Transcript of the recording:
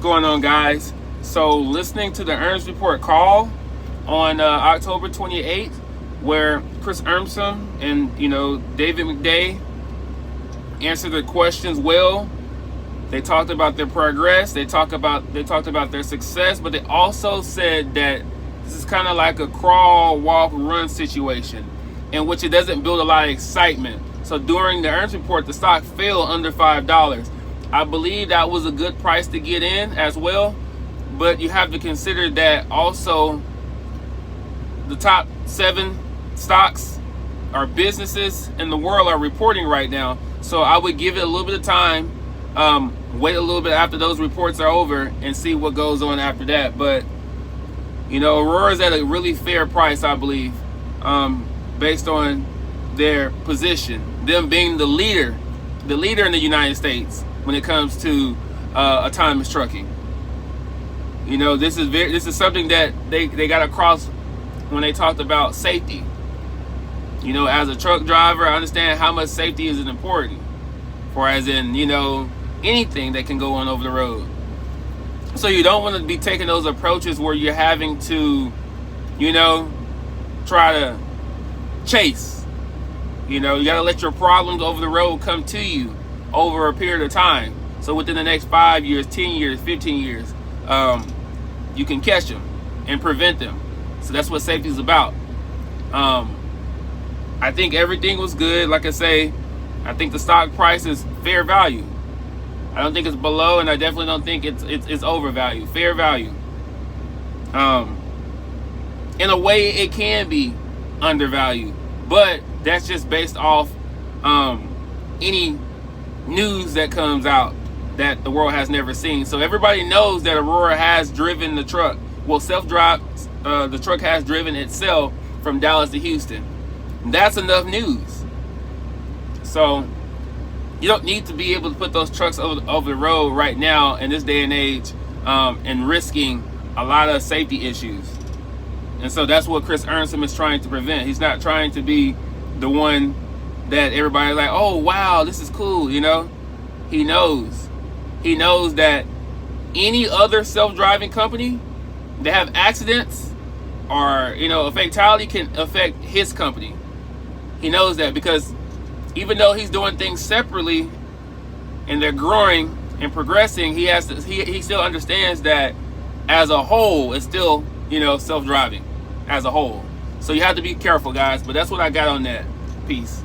Going on, guys? So listening to the earnings report call on October 28th, where Chris Urmson and David McDay answered the questions well. They talked about their progress. They talked about their success, but they also said that this is kind of like a crawl, walk, run situation, in which it doesn't build a lot of excitement. So during the earnings report, the stock fell under $5. I believe that was a good price to get in as well, but you have to consider that also the top 7 stocks or businesses in the world are reporting right now. So I would give it a little bit of time, wait a little bit after those reports are over and see what goes on after that. But Aurora's at a really fair price, I believe, based on their position, them being the leader in the United States when it comes to autonomous trucking. This is something that they got across when they talked about safety. As a truck driver, I understand how much safety is important, for as in anything that can go on over the road. So you don't want to be taking those approaches where you're having to try to chase. You got to let your problems over the road come to you over a period of time. So within the next 5 years, 10 years, 15 years, you can catch them and prevent them. So that's what safety is about. I think everything was good. Like I say, I think the stock price is fair value. I don't think it's below, and I definitely don't think it's overvalued. Fair value. In a way, it can be undervalued, but that's just based off any news that comes out that the world has never seen. So everybody knows that Aurora has driven the truck. Well, the truck has driven itself from Dallas to Houston. That's enough news. So you don't need to be able to put those trucks over the road right now in this day and age, and risking a lot of safety issues. And so that's what Chris Urmson is trying to prevent. He's not trying to be the one that everybody's like, oh wow, this is cool. He knows that any other self-driving company that have accidents or a fatality can affect his company. He knows that, because even though he's doing things separately and they're growing and progressing, he still understands that as a whole it's still self-driving as a whole. So you have to be careful, guys. But that's what I got on that. Peace.